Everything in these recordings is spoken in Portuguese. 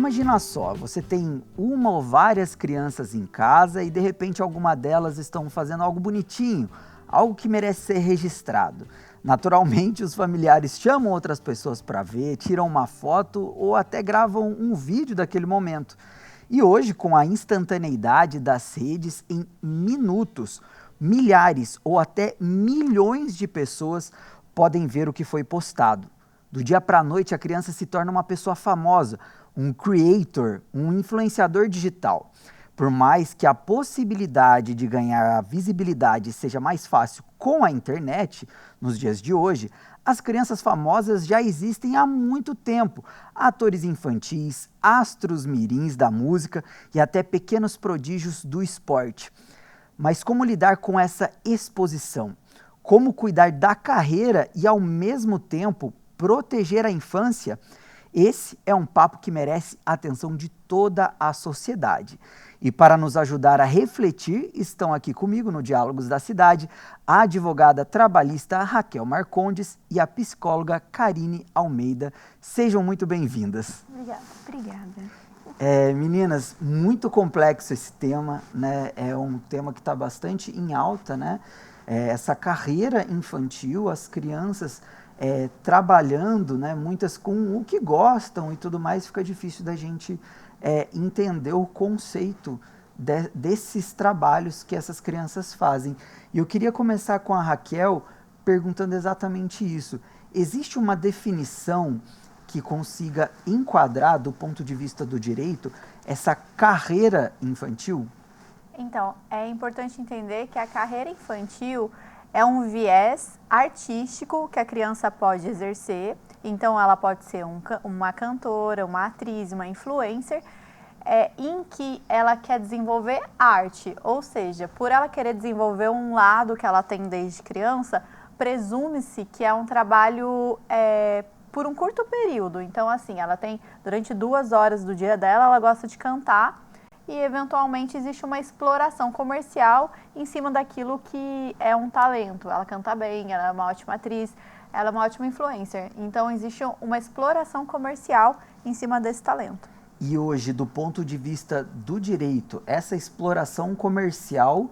imagina só, você tem uma ou várias crianças em casa e de repente alguma delas estão fazendo algo bonitinho, algo que merece ser registrado. Naturalmente, os familiares chamam outras pessoas para ver, tiram uma foto ou até gravam um vídeo daquele momento. E hoje, com a instantaneidade das redes, em minutos, milhares ou até milhões de pessoas podem ver o que foi postado. Do dia para a noite, a criança se torna uma pessoa famosa, um creator, um influenciador digital. Por mais que a possibilidade de ganhar visibilidade seja mais fácil com a internet, nos dias de hoje, as crianças famosas já existem há muito tempo. Atores infantis, astros mirins da música e até pequenos prodígios do esporte. Mas como lidar com essa exposição? Como cuidar da carreira e, ao mesmo tempo, proteger a infância? Esse é um papo que merece a atenção de toda a sociedade. E para nos ajudar a refletir, estão aqui comigo no Diálogos da Cidade a advogada trabalhista Raquel Marcondes e a psicóloga Karine Almeida. Sejam muito bem-vindas. Obrigada. Meninas, muito complexo esse tema, né? É um tema que está bastante em alta, né? Essa carreira infantil, as crianças trabalhando, né, muitas com o que gostam e tudo mais, fica difícil da gente entender o conceito desses trabalhos que essas crianças fazem. E eu queria começar com a Raquel perguntando exatamente isso. Existe uma definição que consiga enquadrar, do ponto de vista do direito, essa carreira infantil? Então, é importante entender que a carreira infantil é um viés artístico que a criança pode exercer. Então, ela pode ser uma cantora, uma atriz, uma influencer, em que ela quer desenvolver arte. Ou seja, por ela querer desenvolver um lado que ela tem desde criança, presume-se que é um trabalho por um curto período. Então, assim, ela tem, durante 2 horas do dia dela, ela gosta de cantar, e eventualmente existe uma exploração comercial em cima daquilo que é um talento. Ela canta bem, ela é uma ótima atriz, ela é uma ótima influencer. Então existe uma exploração comercial em cima desse talento. E hoje, do ponto de vista do direito, essa exploração comercial,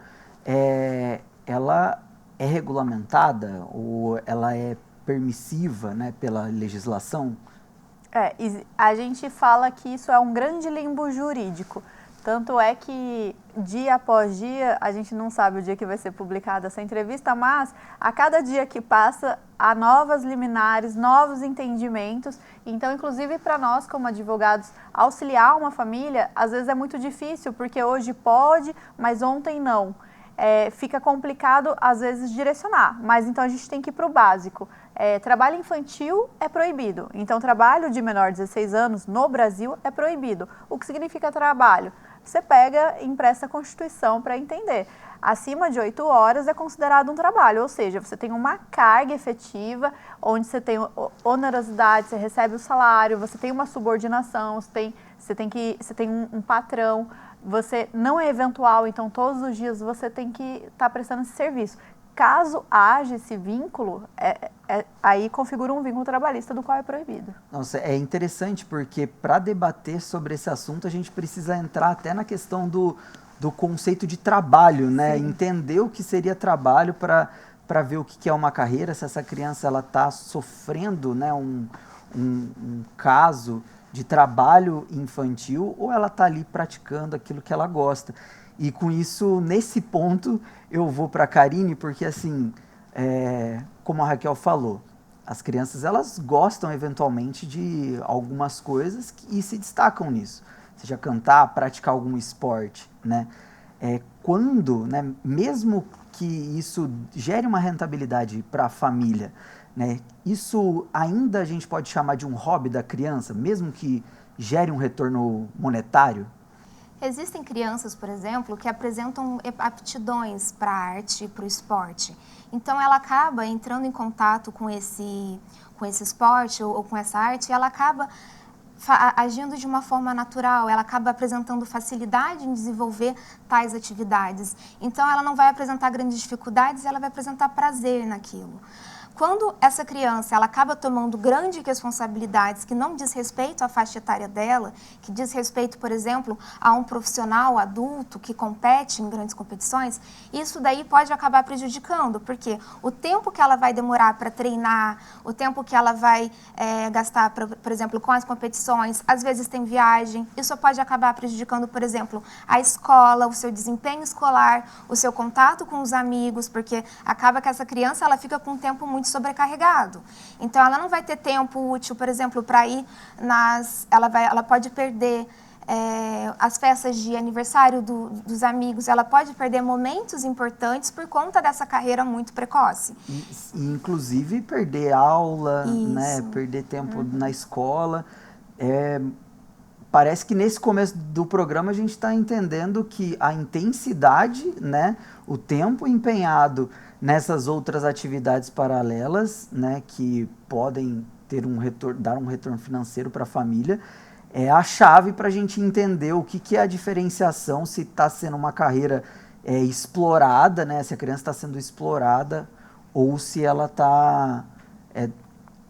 ela é regulamentada ou ela é permissiva, né, pela legislação? A gente fala que isso é um grande limbo jurídico. Tanto é que, dia após dia, a gente não sabe o dia que vai ser publicada essa entrevista, mas a cada dia que passa, há novas liminares, novos entendimentos. Então, inclusive para nós, como advogados, auxiliar uma família, às vezes é muito difícil, porque hoje pode, mas ontem não. Fica complicado, às vezes, direcionar, mas então a gente tem que ir para o básico. Trabalho infantil é proibido, então trabalho de menor de 16 anos no Brasil é proibido. O que significa trabalho? Você pega e empresta a Constituição para entender. Acima de 8 horas é considerado um trabalho, ou seja, você tem uma carga efetiva, onde você tem onerosidade, você recebe o salário, você tem uma subordinação, você tem um patrão, você não é eventual, então todos os dias você tem que estar prestando esse serviço. Caso haja esse vínculo, aí configura um vínculo trabalhista do qual é proibido. Nossa, é interessante porque para debater sobre esse assunto a gente precisa entrar até na questão do conceito de trabalho, né? Sim. Entender o que seria trabalho para ver o que é uma carreira, se essa criança está sofrendo, né, um caso de trabalho infantil ou ela está ali praticando aquilo que ela gosta. E com isso, nesse ponto, eu vou para a Karine, porque assim, como a Raquel falou, as crianças elas gostam eventualmente de algumas coisas e se destacam nisso. Seja cantar, praticar algum esporte, né? Quando, né, mesmo que isso gere uma rentabilidade para a família, né, isso ainda a gente pode chamar de um hobby da criança, mesmo que gere um retorno monetário? Existem crianças, por exemplo, que apresentam aptidões para a arte e para o esporte. Então, ela acaba entrando em contato com esse esporte ou com essa arte e ela acaba agindo de uma forma natural, ela acaba apresentando facilidade em desenvolver tais atividades. Então, ela não vai apresentar grandes dificuldades, ela vai apresentar prazer naquilo. Quando essa criança ela acaba tomando grandes responsabilidades que não diz respeito à faixa etária dela, que diz respeito, por exemplo, a um profissional adulto que compete em grandes competições, isso daí pode acabar prejudicando, porque o tempo que ela vai demorar para treinar, o tempo que ela vai gastar, por exemplo, com as competições, às vezes tem viagem, isso pode acabar prejudicando, por exemplo, a escola, o seu desempenho escolar, o seu contato com os amigos, porque acaba que essa criança ela fica com um tempo muito sobrecarregado. Então, ela não vai ter tempo útil, por exemplo, para ir ela pode perder as festas de aniversário dos amigos, ela pode perder momentos importantes por conta dessa carreira muito precoce. E inclusive, perder aula, né? Perder tempo na escola. Parece que nesse começo do programa a gente está entendendo que a intensidade, né? O tempo empenhado nessas outras atividades paralelas, né, que podem ter dar um retorno financeiro para a família, é a chave para a gente entender o que é a diferenciação, se está sendo uma carreira explorada, né, se a criança está sendo explorada ou se ela está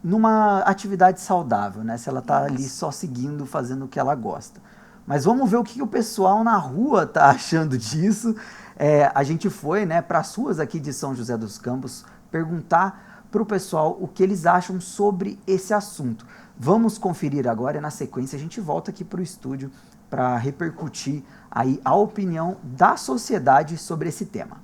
numa atividade saudável, né, se ela está ali só seguindo, fazendo o que ela gosta. Mas vamos ver o que o pessoal na rua está achando disso. A gente foi, né, para as ruas aqui de São José dos Campos perguntar para o pessoal o que eles acham sobre esse assunto. Vamos conferir agora e na sequência a gente volta aqui para o estúdio para repercutir aí a opinião da sociedade sobre esse tema.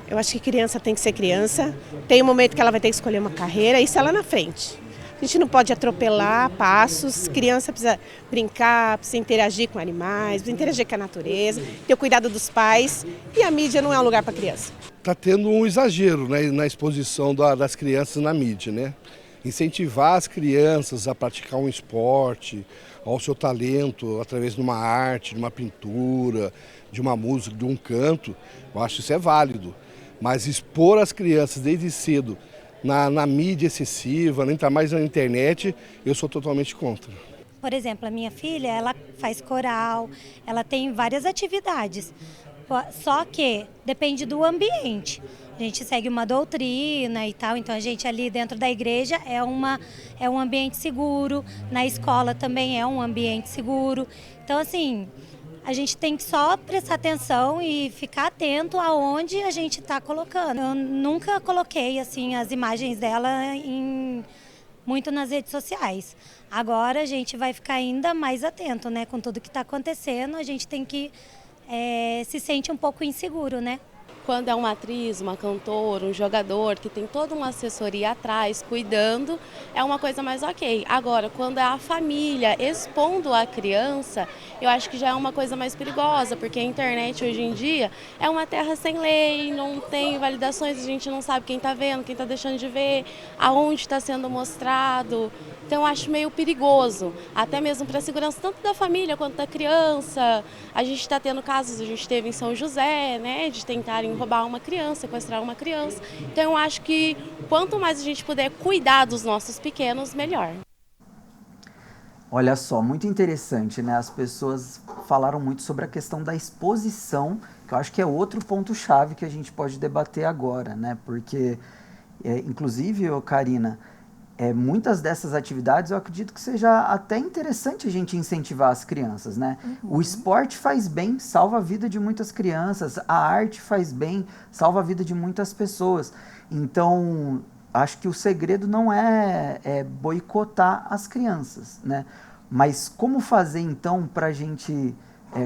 Eu acho que criança tem que ser criança, tem um momento que ela vai ter que escolher uma carreira, isso é lá na frente. A gente não pode atropelar passos, criança precisa brincar, precisa interagir com animais, precisa interagir com a natureza, ter o cuidado dos pais, e a mídia não é um lugar para criança. Está tendo um exagero, né, na exposição das crianças na mídia, né? Incentivar as crianças a praticar um esporte, ao seu talento, através de uma arte, de uma pintura, de uma música, de um canto, eu acho que isso é válido. Mas expor as crianças desde cedo na mídia excessiva, nem tá mais na internet, eu sou totalmente contra. Por exemplo, a minha filha, ela faz coral, ela tem várias atividades, só que depende do ambiente. A gente segue uma doutrina e tal, então a gente ali dentro da igreja é um ambiente seguro, na escola também é um ambiente seguro. Então, assim, a gente tem que só prestar atenção e ficar atento aonde a gente está colocando. Eu nunca coloquei assim as imagens dela muito nas redes sociais. Agora a gente vai ficar ainda mais atento, né? Com tudo que está acontecendo, a gente tem que se sente um pouco inseguro, né? Quando é uma atriz, uma cantora, um jogador que tem toda uma assessoria atrás, cuidando, é uma coisa mais ok. Agora, quando é a família expondo a criança, eu acho que já é uma coisa mais perigosa, porque a internet hoje em dia é uma terra sem lei, não tem validações, a gente não sabe quem está vendo, quem está deixando de ver, aonde está sendo mostrado. Então, eu acho meio perigoso, até mesmo para a segurança tanto da família quanto da criança. A gente está tendo casos, a gente teve em São José, né, de tentarem roubar uma criança, sequestrar uma criança. Então, eu acho que quanto mais a gente puder cuidar dos nossos pequenos, melhor. Olha só, muito interessante, né? As pessoas falaram muito sobre a questão da exposição, que eu acho que é outro ponto-chave que a gente pode debater agora, né? Porque, inclusive, Karina, muitas dessas atividades eu acredito que seja até interessante a gente incentivar as crianças, né? O esporte faz bem, salva a vida de muitas crianças, a arte faz bem, salva a vida de muitas pessoas. Então, acho que o segredo não é boicotar as crianças, né? Mas como fazer então para a gente,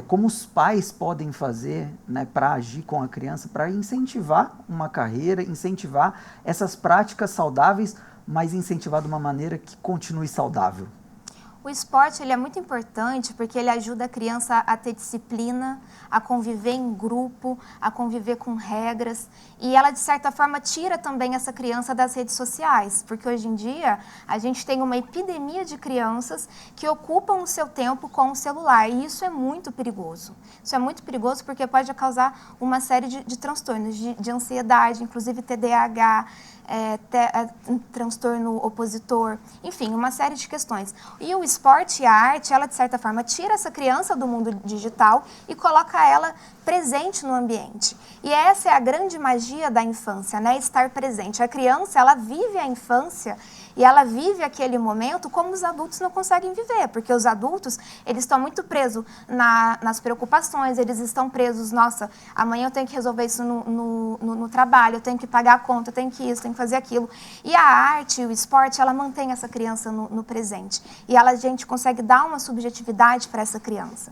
como os pais podem fazer, né, para agir com a criança, para incentivar uma carreira, incentivar essas práticas saudáveis, mas incentivar de uma maneira que continue saudável? O esporte ele é muito importante porque ele ajuda a criança a ter disciplina, a conviver em grupo, a conviver com regras. E ela, de certa forma, tira também essa criança das redes sociais. Porque hoje em dia a gente tem uma epidemia de crianças que ocupam o seu tempo com o celular. E isso é muito perigoso. Isso é muito perigoso porque pode causar uma série de transtornos, de ansiedade, inclusive TDAH, um transtorno opositor, enfim, uma série de questões. E o esporte e a arte, ela de certa forma tira essa criança do mundo digital e coloca ela presente no ambiente. E essa é a grande magia da infância, né? Estar presente. A criança, ela vive a infância e ela vive aquele momento como os adultos não conseguem viver, porque os adultos, eles estão muito presos nas preocupações, eles estão presos, nossa, amanhã eu tenho que resolver isso no trabalho, eu tenho que pagar a conta, eu tenho que isso, tenho que fazer aquilo. E a arte, o esporte, ela mantém essa criança no presente. E a gente consegue dar uma subjetividade para essa criança.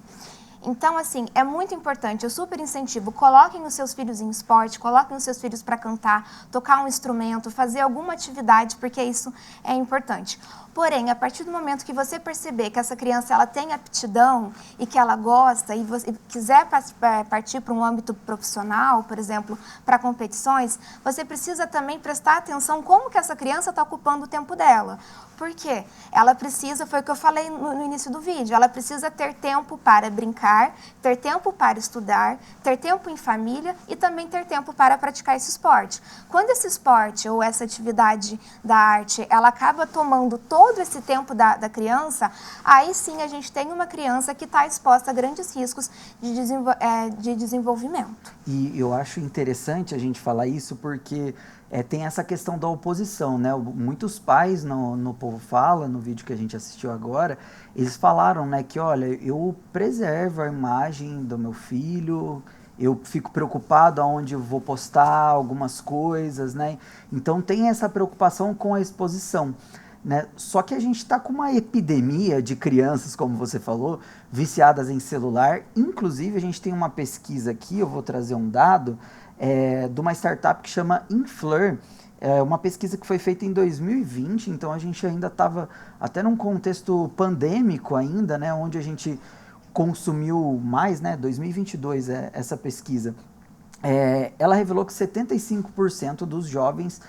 Então, assim, é muito importante, eu super incentivo, coloquem os seus filhos em esporte, coloquem os seus filhos para cantar, tocar um instrumento, fazer alguma atividade, porque isso é importante. Porém, a partir do momento que você perceber que essa criança ela tem aptidão e que ela gosta e você quiser partir para um âmbito profissional, por exemplo, para competições, você precisa também prestar atenção como que essa criança está ocupando o tempo dela. Por quê? Ela precisa, foi o que eu falei no início do vídeo, ela precisa ter tempo para brincar, ter tempo para estudar, ter tempo em família e também ter tempo para praticar esse esporte. Quando esse esporte ou essa atividade da arte, ela acaba tomando todo esse tempo da criança, aí sim a gente tem uma criança que está exposta a grandes riscos de desenvolvimento. E eu acho interessante a gente falar isso porque tem essa questão da oposição, né? Muitos pais no Povo Fala, no vídeo que a gente assistiu agora, eles falaram, né, que olha, eu preservo a imagem do meu filho, eu fico preocupado aonde eu vou postar algumas coisas, né? Então tem essa preocupação com a exposição. Né? Só que a gente está com uma epidemia de crianças, como você falou, viciadas em celular. Inclusive, a gente tem uma pesquisa aqui, eu vou trazer um dado, de uma startup que chama Influr. É uma pesquisa que foi feita em 2020, então a gente ainda estava até num contexto pandêmico ainda, né? Onde a gente consumiu mais, né? 2022 essa pesquisa. Ela revelou que 75% dos jovens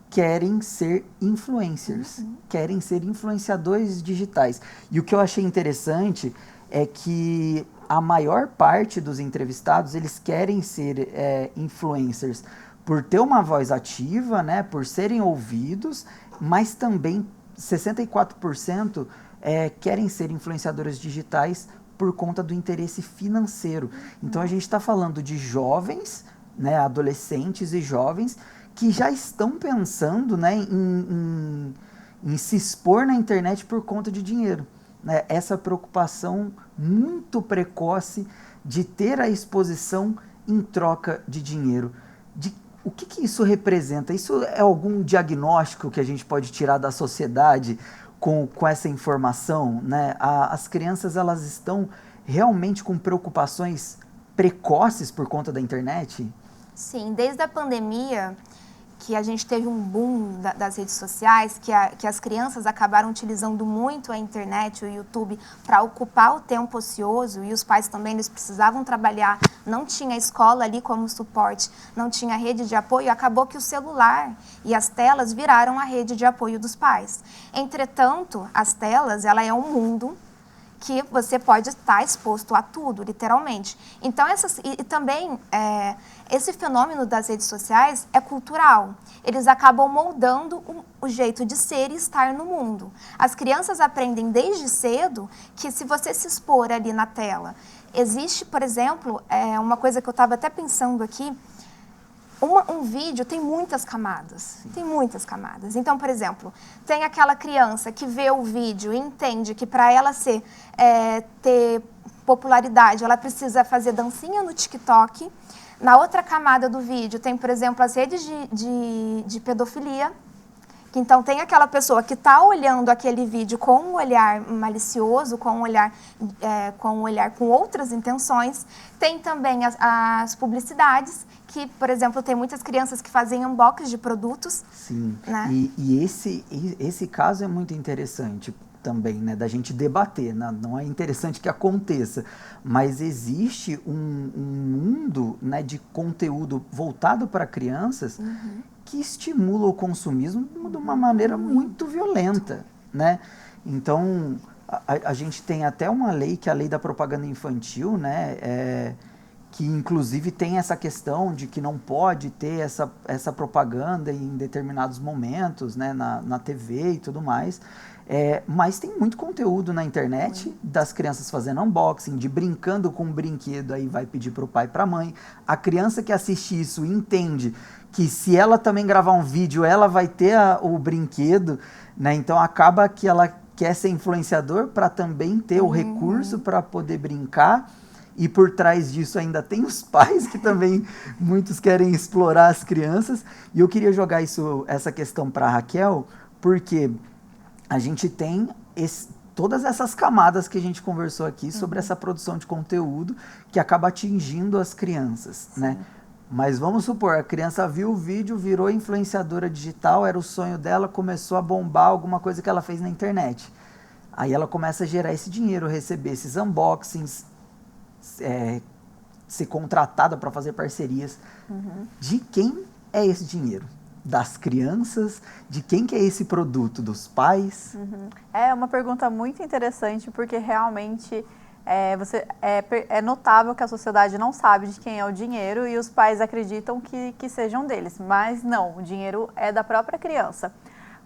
querem ser influencers, querem ser influenciadores digitais. E o que eu achei interessante é que a maior parte dos entrevistados, eles querem ser influencers por ter uma voz ativa, né, por serem ouvidos, mas também 64% querem ser influenciadores digitais por conta do interesse financeiro. Então a gente está falando de jovens, né, adolescentes e jovens, que já estão pensando, né, em se expor na internet por conta de dinheiro. Né? Essa preocupação muito precoce de ter a exposição em troca de dinheiro. O que isso representa? Isso é algum diagnóstico que a gente pode tirar da sociedade com essa informação? Né? As crianças, elas estão realmente com preocupações precoces por conta da internet? Sim, desde a pandemia, que a gente teve um boom das redes sociais, que as crianças acabaram utilizando muito a internet, o YouTube, para ocupar o tempo ocioso, e os pais também, eles precisavam trabalhar, não tinha escola ali como suporte, não tinha rede de apoio, acabou que o celular e as telas viraram a rede de apoio dos pais. Entretanto, as telas, ela é um mundo que você pode estar exposto a tudo, literalmente. Então, também esse fenômeno das redes sociais é cultural. Eles acabam moldando o jeito de ser e estar no mundo. As crianças aprendem desde cedo que se você se expor ali na tela, existe, por exemplo, uma coisa que eu estava até pensando aqui, um vídeo tem muitas camadas, tem muitas camadas. Então, por exemplo, tem aquela criança que vê o vídeo e entende que para ela ter popularidade, ela precisa fazer dancinha no TikTok. Na outra camada do vídeo tem, por exemplo, as redes de pedofilia. Então, tem aquela pessoa que está olhando aquele vídeo com um olhar malicioso, com um olhar com outras intenções. Tem também as publicidades, que, por exemplo, tem muitas crianças que fazem unboxing de produtos. Sim, né? E esse caso é muito interessante também, né, da gente debater. Não é interessante que aconteça, mas existe um mundo, né, de conteúdo voltado para crianças que estimula o consumismo de uma maneira muito violenta, né? Então, a gente tem até uma lei, que é a lei da propaganda infantil, né, que inclusive tem essa questão de que não pode ter essa propaganda em determinados momentos, né, na TV e tudo mais. Mas tem muito conteúdo na internet das crianças fazendo unboxing, de brincando com um brinquedo, aí vai pedir para o pai e para a mãe. A criança que assiste isso entende que se ela também gravar um vídeo, ela vai ter o brinquedo, né? Então acaba que ela quer ser influenciador para também ter o recurso para poder brincar. E por trás disso ainda tem os pais que também muitos querem explorar as crianças. E eu queria jogar essa questão para a Raquel, porque a gente tem todas essas camadas que a gente conversou aqui sobre essa produção de conteúdo que acaba atingindo as crianças, né? Mas vamos supor, a criança viu o vídeo, virou influenciadora digital, era o sonho dela, começou a bombar alguma coisa que ela fez na internet. Aí ela começa a gerar esse dinheiro, receber esses unboxings, ser contratada para fazer parcerias. De quem é esse dinheiro? Das crianças? De quem que é esse produto? Dos pais? É uma pergunta muito interessante, porque realmente é notável que a sociedade não sabe de quem é o dinheiro e os pais acreditam que sejam deles, mas não, o dinheiro é da própria criança.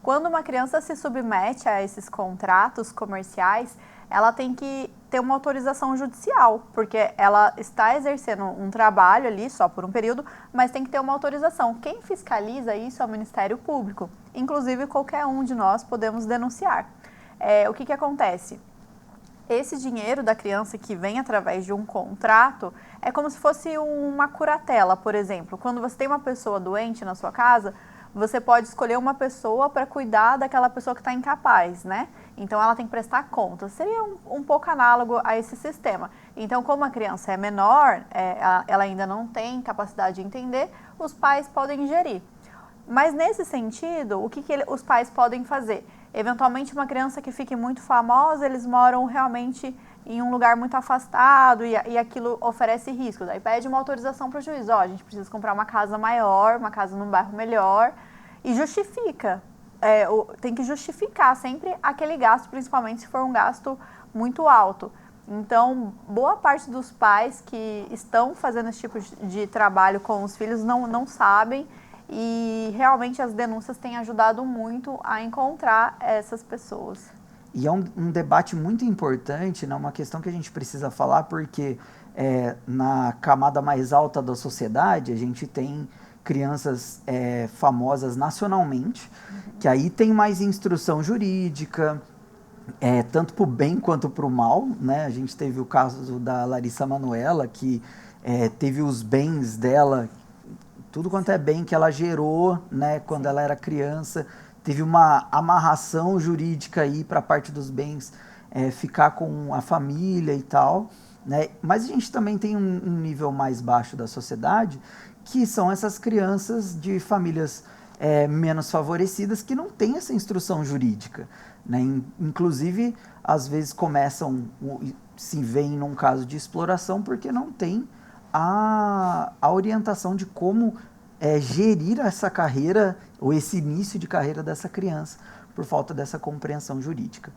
Quando uma criança se submete a esses contratos comerciais, ela tem que ter uma autorização judicial, porque ela está exercendo um trabalho ali só por um período, mas tem que ter uma autorização. Quem fiscaliza isso é o Ministério Público. Inclusive, qualquer um de nós podemos denunciar. O que acontece? Esse dinheiro da criança que vem através de um contrato é como se fosse uma curatela, por exemplo. Quando você tem uma pessoa doente na sua casa, você pode escolher uma pessoa para cuidar daquela pessoa que está incapaz, né? Então, ela tem que prestar conta. Seria um pouco análogo a esse sistema. Então, como a criança é menor, ela ainda não tem capacidade de entender, os pais podem gerir. Mas, nesse sentido, o que os pais podem fazer? Eventualmente, uma criança que fique muito famosa, eles moram realmente em um lugar muito afastado e aquilo oferece risco. Daí pede uma autorização para o juiz. A gente precisa comprar uma casa maior, uma casa num bairro melhor, e justifica. Tem que justificar sempre aquele gasto, principalmente se for um gasto muito alto. Então, boa parte dos pais que estão fazendo esse tipo de trabalho com os filhos não sabem, e realmente as denúncias têm ajudado muito a encontrar essas pessoas. E é um debate muito importante, né? Uma questão que a gente precisa falar, porque na camada mais alta da sociedade, a gente tem crianças famosas nacionalmente, que aí tem mais instrução jurídica, tanto para o bem quanto para o mal, né? A gente teve o caso da Larissa Manoela, que teve os bens dela, tudo quanto é bem que ela gerou, né, quando ela era criança, teve uma amarração jurídica aí para a parte dos bens ficar com a família e tal, né? Mas a gente também tem um nível mais baixo da sociedade, que são essas crianças de famílias menos favorecidas que não têm essa instrução jurídica, né? Inclusive, às vezes se veem num caso de exploração porque não tem a orientação de como gerir essa carreira ou esse início de carreira dessa criança por falta dessa compreensão jurídica.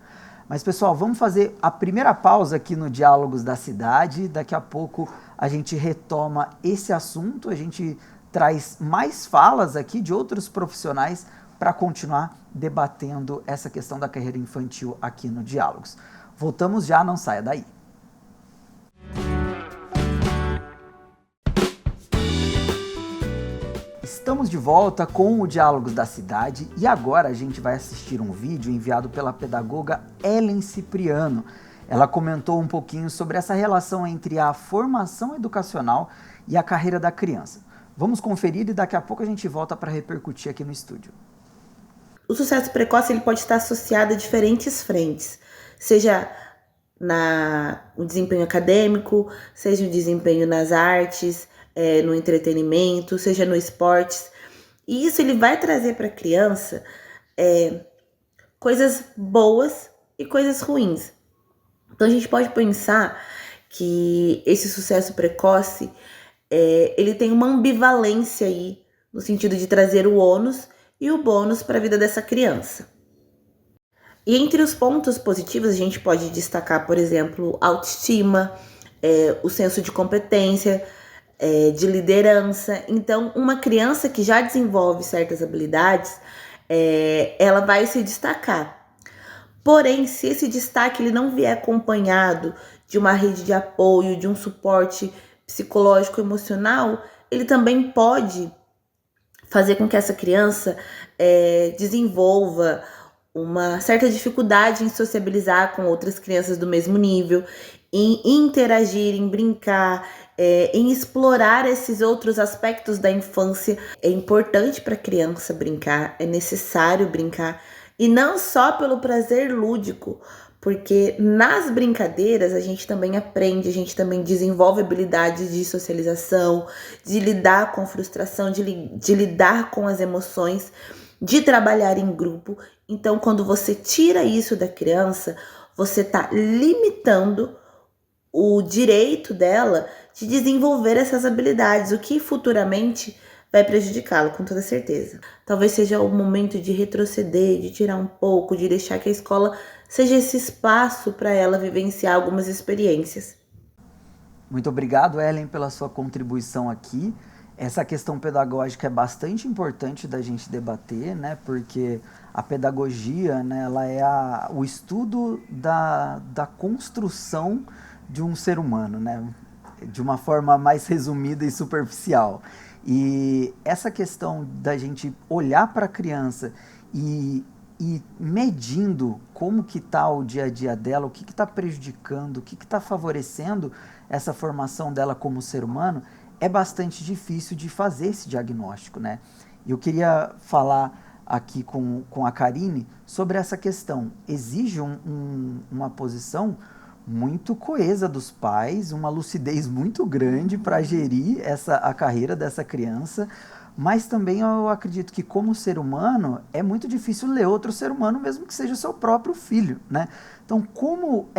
Mas, pessoal, vamos fazer a primeira pausa aqui no Diálogos da Cidade. Daqui a pouco a gente retoma esse assunto, a gente traz mais falas aqui de outros profissionais para continuar debatendo essa questão da carreira infantil aqui no Diálogos. Voltamos já, não saia daí. Estamos de volta com o Diálogos da Cidade e agora a gente vai assistir um vídeo enviado pela pedagoga Ellen Cipriano. Ela comentou um pouquinho sobre essa relação entre a formação educacional e a carreira da criança. Vamos conferir e daqui a pouco a gente volta para repercutir aqui no estúdio. O sucesso precoce ele pode estar associado a diferentes frentes, seja no desempenho acadêmico, seja no desempenho nas artes, no entretenimento, seja no esportes. E isso ele vai trazer para a criança coisas boas e coisas ruins. Então a gente pode pensar que esse sucesso precoce ele tem uma ambivalência aí, no sentido de trazer o ônus e o bônus para a vida dessa criança. E entre os pontos positivos a gente pode destacar, por exemplo, a autoestima, o senso de competência, de liderança. Então, uma criança que já desenvolve certas habilidades, ela vai se destacar. Porém, se esse destaque ele não vier acompanhado de uma rede de apoio, de um suporte psicológico, emocional, ele também pode fazer com que essa criança desenvolva uma certa dificuldade em sociabilizar com outras crianças do mesmo nível, em interagir, em brincar, em explorar esses outros aspectos da infância. É importante para a criança brincar, é necessário brincar, e não só pelo prazer lúdico, porque nas brincadeiras a gente também aprende, a gente também desenvolve habilidades de socialização, de lidar com frustração, de lidar com as emoções, de trabalhar em grupo. Então, quando você tira isso da criança, você está limitando o direito dela de desenvolver essas habilidades, o que futuramente vai prejudicá-lo, com toda certeza. Talvez seja o momento de retroceder, de tirar um pouco, de deixar que a escola seja esse espaço para ela vivenciar algumas experiências. Muito obrigado, Ellen, pela sua contribuição aqui. Essa questão pedagógica é bastante importante da gente debater, né? Porque a pedagogia, né, ela é o estudo da construção de um ser humano, né? De uma forma mais resumida e superficial. E essa questão da gente olhar para a criança e medindo como que está o dia a dia dela, o que está prejudicando, o que está favorecendo essa formação dela como ser humano, é bastante difícil de fazer esse diagnóstico, né? E eu queria falar aqui com a Karine sobre essa questão. Exige uma posição muito coesa dos pais, uma lucidez muito grande para gerir a carreira dessa criança, mas também eu acredito que como ser humano é muito difícil ler outro ser humano, mesmo que seja o seu próprio filho, né? Então, como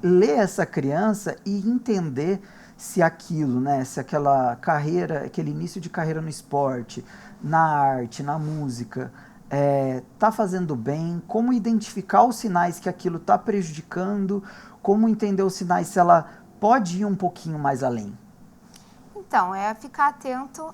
ler essa criança e entender se aquilo, né, se aquela carreira, aquele início de carreira no esporte, na arte, na música, tá fazendo bem, como identificar os sinais que aquilo está prejudicando, como entender os sinais se ela pode ir um pouquinho mais além. Então, ficar atento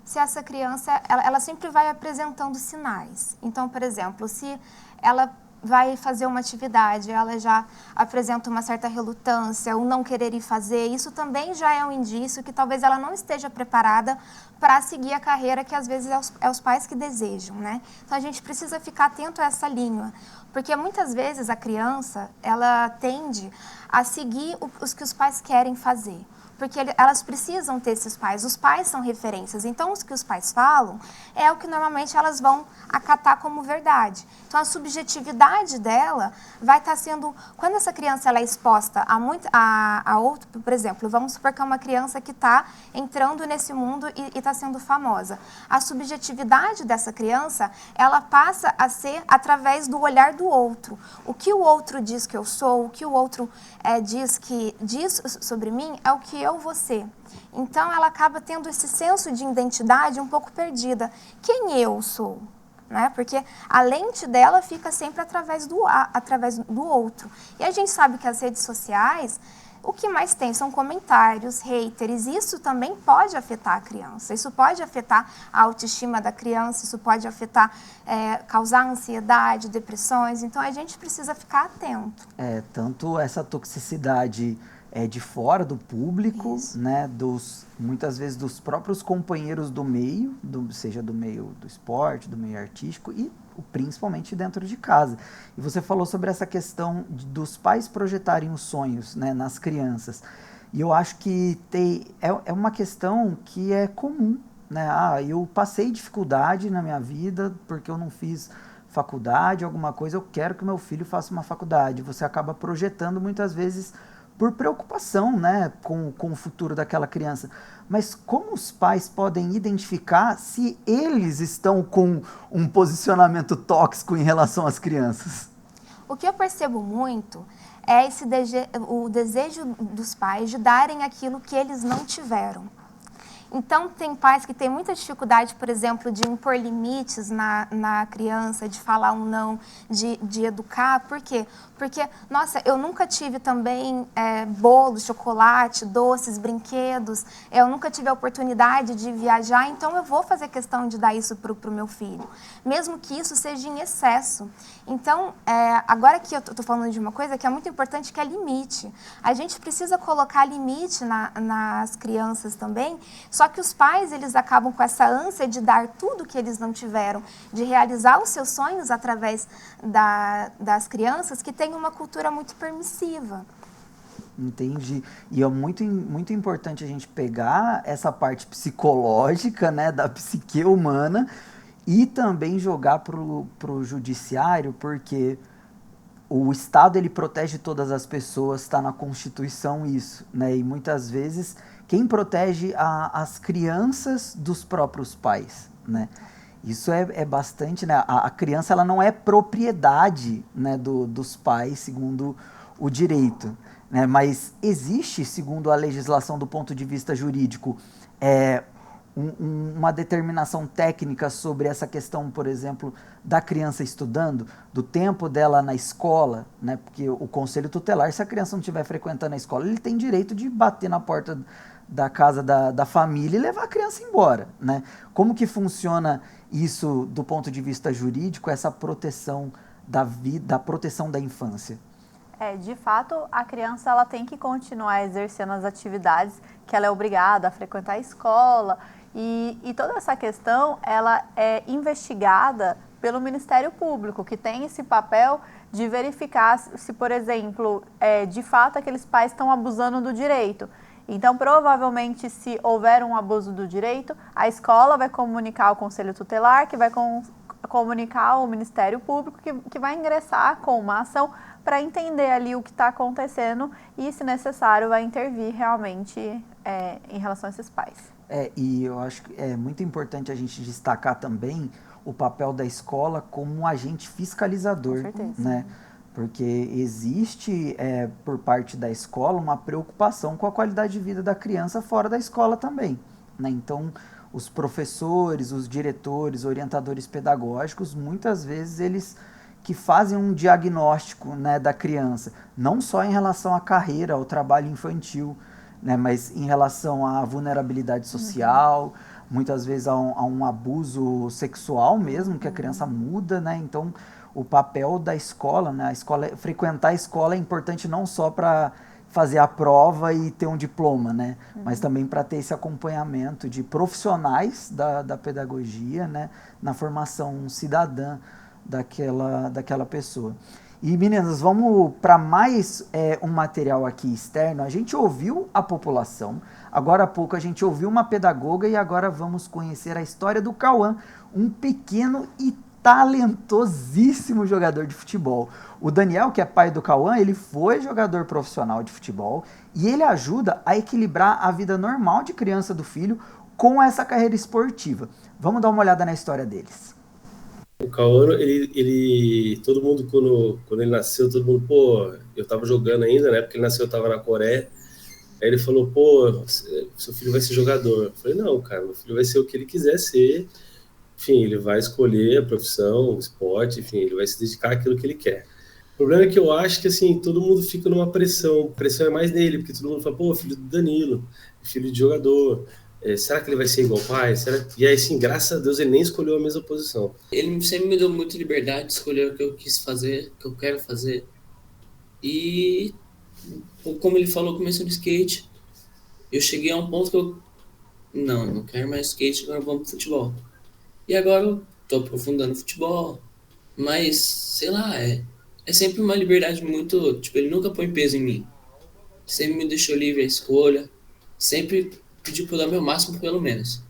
se essa criança, ela sempre vai apresentando sinais. Então, por exemplo, se ela vai fazer uma atividade, ela já apresenta uma certa relutância, ou não querer ir fazer, isso também já é um indício que talvez ela não esteja preparada para seguir a carreira que às vezes é os pais que desejam, né? Então a gente precisa ficar atento a essa linha, porque muitas vezes a criança, ela tende a seguir os que os pais querem fazer. Porque elas precisam ter esses pais, os pais são referências, então os que os pais falam é o que normalmente elas vão acatar como verdade. Então a subjetividade dela vai estar sendo, quando essa criança ela é exposta a outro, por exemplo, vamos supor que é uma criança que está entrando nesse mundo e está sendo famosa. A subjetividade dessa criança, ela passa a ser através do olhar do outro. O que o outro diz que eu sou, o que o outro diz sobre mim é o que eu vou ser. Então, ela acaba tendo esse senso de identidade um pouco perdida. Quem eu sou? Né? Porque a lente dela fica sempre através do outro. E a gente sabe que as redes sociais, o que mais tem são comentários, haters. Isso também pode afetar a criança. Isso pode afetar a autoestima da criança, isso pode afetar, causar ansiedade, depressões. Então, a gente precisa ficar atento. Tanto essa toxicidade de fora do público, né, muitas vezes dos próprios companheiros do meio, seja do meio do esporte, do meio artístico e principalmente dentro de casa. E você falou sobre essa questão dos pais projetarem os sonhos, né, nas crianças. E eu acho que é uma questão que é comum, né? Eu passei dificuldade na minha vida porque eu não fiz faculdade, alguma coisa, eu quero que meu filho faça uma faculdade. Você acaba projetando muitas vezes por preocupação, né, com o futuro daquela criança. Mas como os pais podem identificar se eles estão com um posicionamento tóxico em relação às crianças? O que eu percebo muito é o desejo dos pais de darem aquilo que eles não tiveram. Então, tem pais que têm muita dificuldade, por exemplo, de impor limites na criança, de falar um não, de educar. Por quê? Porque, nossa, eu nunca tive também bolo, chocolate, doces, brinquedos. Eu nunca tive a oportunidade de viajar, então eu vou fazer questão de dar isso para o meu filho. Mesmo que isso seja em excesso. Então, agora que eu estou falando de uma coisa que é muito importante, que é limite. A gente precisa colocar limite nas crianças também, só que os pais, eles acabam com essa ânsia de dar tudo que eles não tiveram, de realizar os seus sonhos através das crianças, que têm uma cultura muito permissiva. Entendi. E é muito importante a gente pegar essa parte psicológica, né, da psique humana e também jogar pro judiciário, porque o Estado, ele protege todas as pessoas, está na Constituição isso, né? E muitas vezes quem protege as crianças dos próprios pais, né? Isso é bastante, né? A criança, ela não é propriedade, né, dos pais, segundo o direito, né? Mas existe, segundo a legislação do ponto de vista jurídico, uma determinação técnica sobre essa questão, por exemplo, da criança estudando, do tempo dela na escola, né? Porque o conselho tutelar, se a criança não estiver frequentando a escola, ele tem direito de bater na porta da casa da família e levar a criança embora, né? Como que funciona isso do ponto de vista jurídico, essa proteção da vida, a proteção da infância? De fato, a criança ela tem que continuar exercendo as atividades que ela é obrigada a frequentar a escola, e toda essa questão ela é investigada pelo Ministério Público, que tem esse papel de verificar se, por exemplo, de fato aqueles pais estão abusando do direito. Então, provavelmente, se houver um abuso do direito, a escola vai comunicar ao Conselho Tutelar, que vai comunicar ao Ministério Público, que vai ingressar com uma ação para entender ali o que está acontecendo e, se necessário, vai intervir realmente em relação a esses pais. E eu acho que é muito importante a gente destacar também o papel da escola como um agente fiscalizador, Com certeza, né? Porque existe, por parte da escola, uma preocupação com a qualidade de vida da criança fora da escola também, né? Então, os professores, os diretores, orientadores pedagógicos, muitas vezes eles que fazem um diagnóstico, né, da criança, não só em relação à carreira, ao trabalho infantil, né, mas em relação à vulnerabilidade social, muitas vezes a um abuso sexual mesmo, que a criança muda, né? Então, o papel da escola, né? Frequentar a escola é importante não só para fazer a prova e ter um diploma, né? Mas também para ter esse acompanhamento de profissionais da pedagogia, né? Na formação cidadã daquela pessoa. E, meninas, vamos para mais um material aqui externo. A gente ouviu a população, agora há pouco a gente ouviu uma pedagoga e agora vamos conhecer a história do Cauã, um pequeno e talentosíssimo jogador de futebol. O Daniel, que é pai do Cauã, ele foi jogador profissional de futebol e ele ajuda a equilibrar a vida normal de criança do filho com essa carreira esportiva. Vamos dar uma olhada na história deles. O Cauã, ele todo mundo, quando ele nasceu, todo mundo, eu tava jogando ainda, né, porque ele nasceu, eu tava na Coreia, aí ele falou, seu filho vai ser jogador. Eu falei, não, cara, meu filho vai ser o que ele quiser ser, enfim, ele vai escolher a profissão, o esporte, enfim, ele vai se dedicar àquilo que ele quer. O problema é que eu acho que, assim, todo mundo fica numa pressão, a pressão é mais nele, porque todo mundo fala, filho do Danilo, filho de jogador, será que ele vai ser igual ao pai? E aí, assim, graças a Deus, ele nem escolheu a mesma posição. Ele sempre me deu muita liberdade de escolher o que eu quis fazer, o que eu quero fazer. E, como ele falou, começou no skate. Eu cheguei a um ponto que eu... Não quero mais skate, agora vamos pro futebol. E agora eu tô aprofundando o futebol. Mas, sei lá, é sempre uma liberdade muito... Tipo, ele nunca põe peso em mim. Sempre me deixou livre a escolha. Sempre... pediu para eu dar meu máximo, pelo menos.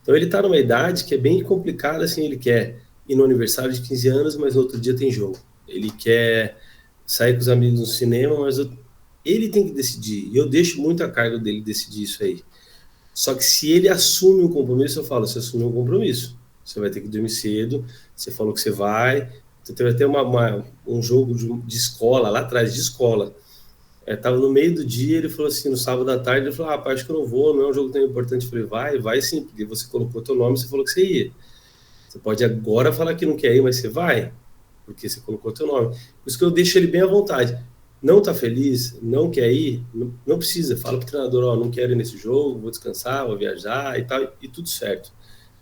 Então ele tá numa idade que é bem complicada, assim, ele quer ir no aniversário de 15 anos, mas no outro dia tem jogo. Ele quer sair com os amigos no cinema, mas ele tem que decidir. E eu deixo muito a cargo dele decidir isso aí. Só que se ele assume um compromisso, eu falo, você assumiu um compromisso. Você vai ter que dormir cedo, você falou que você vai. Então vai ter um jogo de escola, lá atrás de escola. Tava no meio do dia, ele falou assim, no sábado à tarde, ele falou, pai, acho que eu não vou, não é um jogo tão importante. Eu falei, vai sim, porque você colocou teu nome, você falou que você ia. Você pode agora falar que não quer ir, mas você vai, porque você colocou teu nome. Por isso que eu deixo ele bem à vontade. Não tá feliz, não quer ir, não precisa. Fala pro treinador, não quero ir nesse jogo, vou descansar, vou viajar e tal, e tudo certo.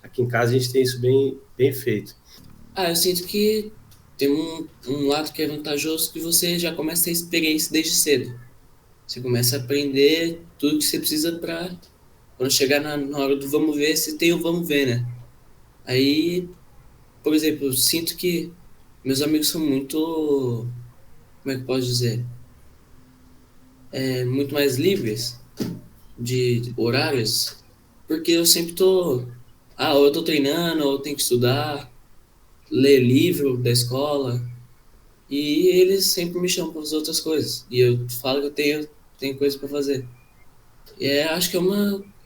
Aqui em casa a gente tem isso bem feito. Eu sinto que tem um lado que é vantajoso, que você já começa a ter experiência desde cedo. Você começa a aprender tudo que você precisa para quando chegar na hora do vamos ver, você tem o vamos ver, né? Aí, por exemplo, eu sinto que meus amigos são muito, como é que eu posso dizer? Muito mais livres de horários, porque eu sempre tô, ou eu tô treinando, ou eu tenho que estudar, ler livro da escola, e eles sempre me chamam para fazer outras coisas, e eu falo que eu tenho coisa para fazer. E acho que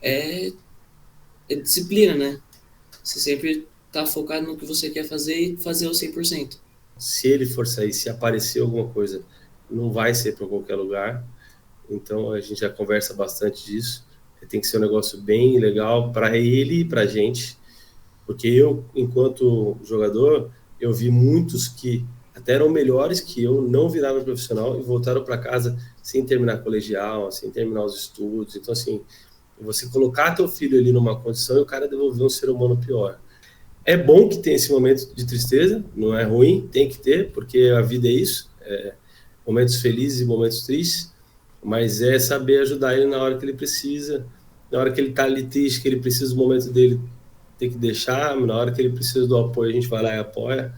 é disciplina, né? Você sempre tá focado no que você quer fazer e fazer o 100%. Se ele for sair, se aparecer alguma coisa, não vai ser para qualquer lugar. Então a gente já conversa bastante disso. Tem que ser um negócio bem legal para ele e para a gente. Porque eu, enquanto jogador, eu vi muitos que até eram melhores que eu, não viraram profissional e voltaram para casa sem terminar colegial, sem terminar os estudos. Então, assim, você colocar teu filho ali numa condição e o cara devolver um ser humano pior. É bom que tenha esse momento de tristeza, não é ruim, tem que ter, porque a vida é isso, momentos felizes e momentos tristes, mas é saber ajudar ele na hora que ele precisa, na hora que ele tá ali triste, que ele precisa do momento dele, tem que deixar, na hora que ele precisa do apoio, a gente vai lá e apoia.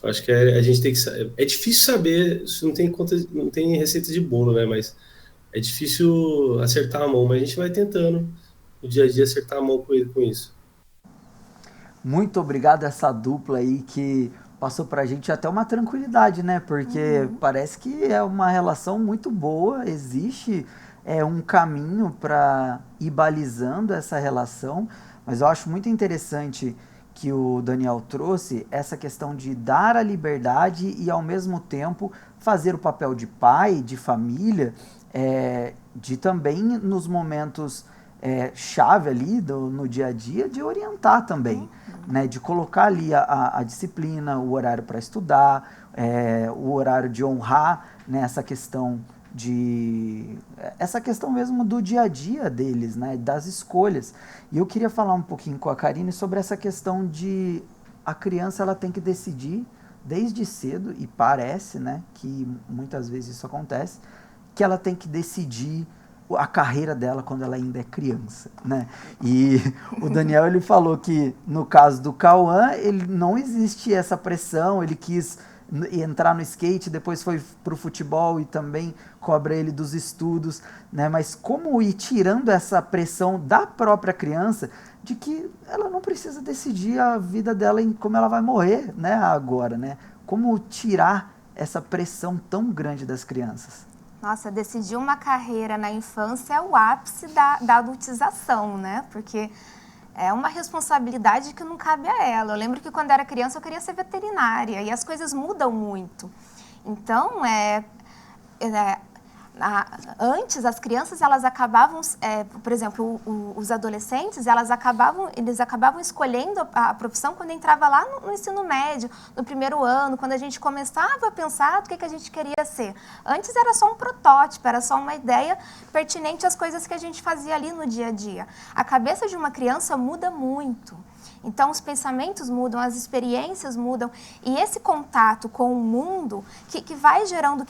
Eu acho que a gente tem que saber. É difícil saber, isso não tem receita de bolo, né, mas é difícil acertar a mão, mas a gente vai tentando no dia a dia acertar a mão com ele com isso. Muito obrigado a essa dupla aí que passou pra gente até uma tranquilidade, né? Porque parece que é uma relação muito boa, existe um caminho para ir balizando essa relação, mas eu acho muito interessante que o Daniel trouxe essa questão de dar a liberdade e ao mesmo tempo fazer o papel de pai, de família, de também nos momentos chave ali no dia a dia, de orientar também, né? De colocar ali a disciplina, o horário para estudar, o horário de honrar, né? Essa questão mesmo do dia a dia deles, né? Das escolhas. E eu queria falar um pouquinho com a Karine sobre essa questão de a criança ela tem que decidir desde cedo, e parece, né, que muitas vezes isso acontece, que ela tem que decidir a carreira dela quando ela ainda é criança, né? E o Daniel, ele falou que no caso do Cauã, ele não existe essa pressão, ele quis entrar no skate, depois foi pro futebol e também cobra ele dos estudos, né? Mas como ir tirando essa pressão da própria criança de que ela não precisa decidir a vida dela em como ela vai morrer, né, agora, né? Como tirar essa pressão tão grande das crianças? Nossa, decidir uma carreira na infância é o ápice da adultização, né? Porque é uma responsabilidade que não cabe a ela. Eu lembro que quando era criança eu queria ser veterinária e as coisas mudam muito. Então, antes as crianças elas acabavam, por exemplo, os adolescentes eles acabavam escolhendo a profissão quando entrava lá no ensino médio, no primeiro ano, quando a gente começava a pensar do que a gente queria ser. Antes era só um protótipo, era só uma ideia pertinente às coisas que a gente fazia ali no dia a dia. A cabeça de uma criança muda muito. Então, os pensamentos mudam, as experiências mudam, e esse contato com o mundo que vai gerando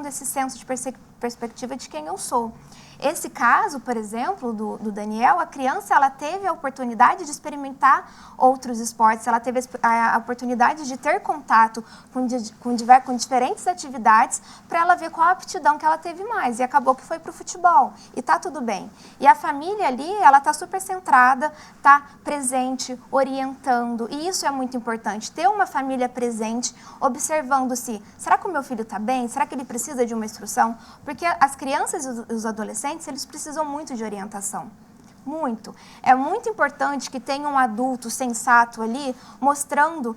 esse senso de perspectiva de quem eu sou. Esse caso, por exemplo, do Daniel, a criança ela teve a oportunidade de experimentar outros esportes, ela teve a oportunidade de ter contato com diferentes atividades para ela ver qual a aptidão que ela teve mais. E acabou que foi para o futebol. E tá tudo bem. E a família ali, ela tá super centrada, tá presente, orientando. E isso é muito importante. Ter uma família presente, observando se, será que o meu filho está bem? Será que ele precisa de uma instrução? Porque as crianças e os adolescentes, eles precisam muito de orientação. Muito. É muito importante que tenha um adulto sensato ali, mostrando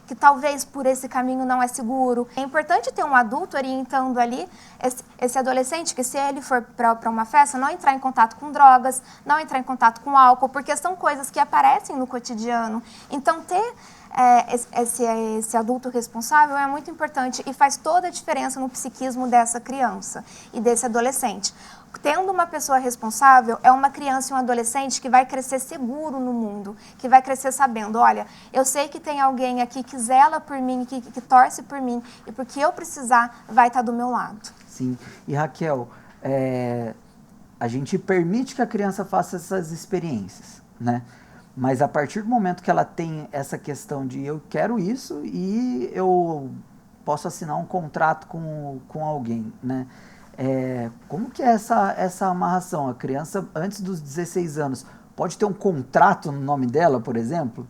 que talvez por esse caminho não é seguro. É importante ter um adulto orientando ali esse adolescente, que se ele for para uma festa, não entrar em contato com drogas, não entrar em contato com álcool, porque são coisas que aparecem no cotidiano. Então, ter esse adulto responsável é muito importante e faz toda a diferença no psiquismo dessa criança e desse adolescente. Tendo uma pessoa responsável, é uma criança e um adolescente que vai crescer seguro no mundo, que vai crescer sabendo, olha, eu sei que tem alguém aqui que zela por mim, que torce por mim, e porque eu precisar, vai estar do meu lado. Sim. E Raquel, a gente permite que a criança faça essas experiências, né? Mas a partir do momento que ela tem essa questão de eu quero isso e eu posso assinar um contrato com alguém, né? Como que é essa amarração? A criança, antes dos 16 anos, pode ter um contrato no nome dela, por exemplo?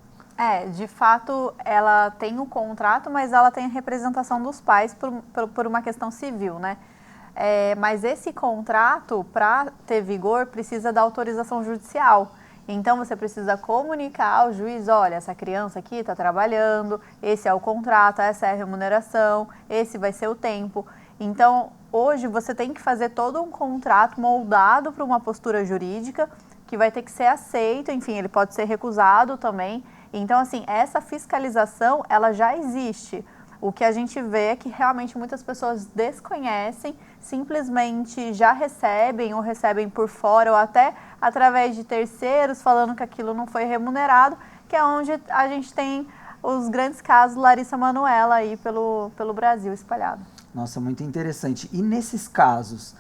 De fato, ela tem o contrato, mas ela tem a representação dos pais por uma questão civil, né? Mas esse contrato, para ter vigor, precisa da autorização judicial. Então, você precisa comunicar ao juiz, olha, essa criança aqui está trabalhando, esse é o contrato, essa é a remuneração, esse vai ser o tempo. Então, hoje você tem que fazer todo um contrato moldado para uma postura jurídica que vai ter que ser aceito, enfim, ele pode ser recusado também. Então, assim, essa fiscalização, ela já existe. O que a gente vê é que realmente muitas pessoas desconhecem, simplesmente já recebem ou recebem por fora ou até através de terceiros falando que aquilo não foi remunerado, que é onde a gente tem os grandes casos Larissa Manoela aí pelo Brasil espalhado. Nossa, muito interessante. E nesses casos,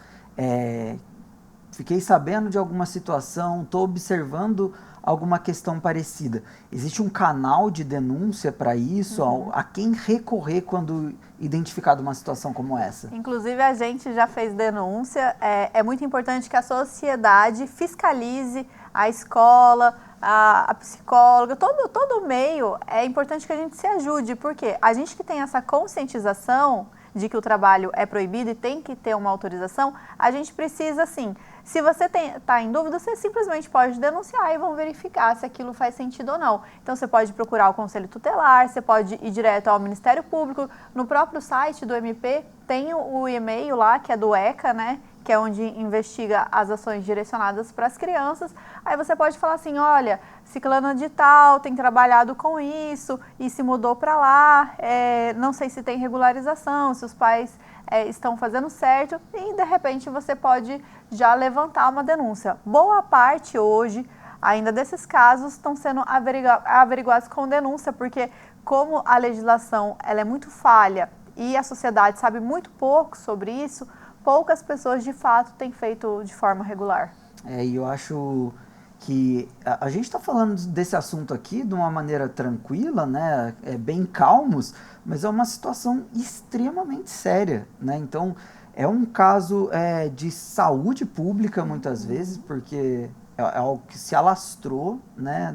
fiquei sabendo de alguma situação, estou observando alguma questão parecida. Existe um canal de denúncia para isso? A quem recorrer quando identificado uma situação como essa? Inclusive, a gente já fez denúncia. É muito importante que a sociedade fiscalize a escola, a psicóloga, todo o meio. É importante que a gente se ajude, porque a gente que tem essa conscientização de que o trabalho é proibido e tem que ter uma autorização, a gente precisa, sim. Se você está em dúvida, você simplesmente pode denunciar e vão verificar se aquilo faz sentido ou não. Então, você pode procurar o Conselho Tutelar, você pode ir direto ao Ministério Público. No próprio site do MP tem o e-mail lá, que é do ECA, né? Que é onde investiga as ações direcionadas para as crianças. Aí você pode falar assim, olha, ciclana de tal tem trabalhado com isso e se mudou para lá, não sei se tem regularização, se os pais estão fazendo certo, e de repente você pode já levantar uma denúncia. Boa parte hoje, ainda desses casos, estão sendo averiguados com denúncia, porque como a legislação ela é muito falha e a sociedade sabe muito pouco sobre isso, poucas pessoas de fato têm feito de forma regular. E eu acho que a gente está falando desse assunto aqui de uma maneira tranquila, né, bem calmos, mas é uma situação extremamente séria, né? Então, é um caso de saúde pública, muitas vezes, porque é algo que se alastrou, né?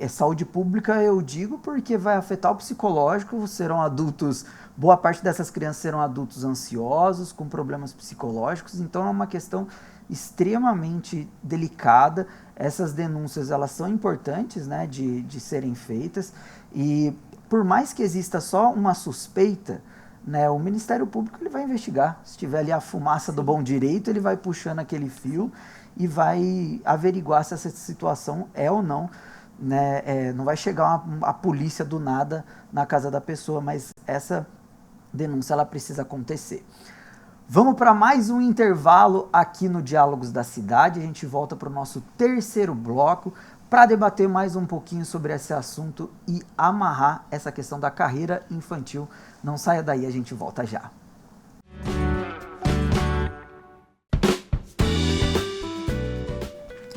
Saúde pública, eu digo, porque vai afetar o psicológico, serão adultos, boa parte dessas crianças serão adultos ansiosos, com problemas psicológicos, então é uma questão extremamente delicada. Essas denúncias, elas são importantes, né, de serem feitas, e por mais que exista só uma suspeita, né, o Ministério Público ele vai investigar. Se tiver ali a fumaça do bom direito, ele vai puxando aquele fio e vai averiguar se essa situação é ou não, né, não vai chegar a polícia do nada na casa da pessoa, mas essa denúncia ela precisa acontecer. Vamos para mais um intervalo aqui no Diálogos da Cidade. A gente volta para o nosso terceiro bloco para debater mais um pouquinho sobre esse assunto e amarrar essa questão da carreira infantil. Não saia daí, a gente volta já.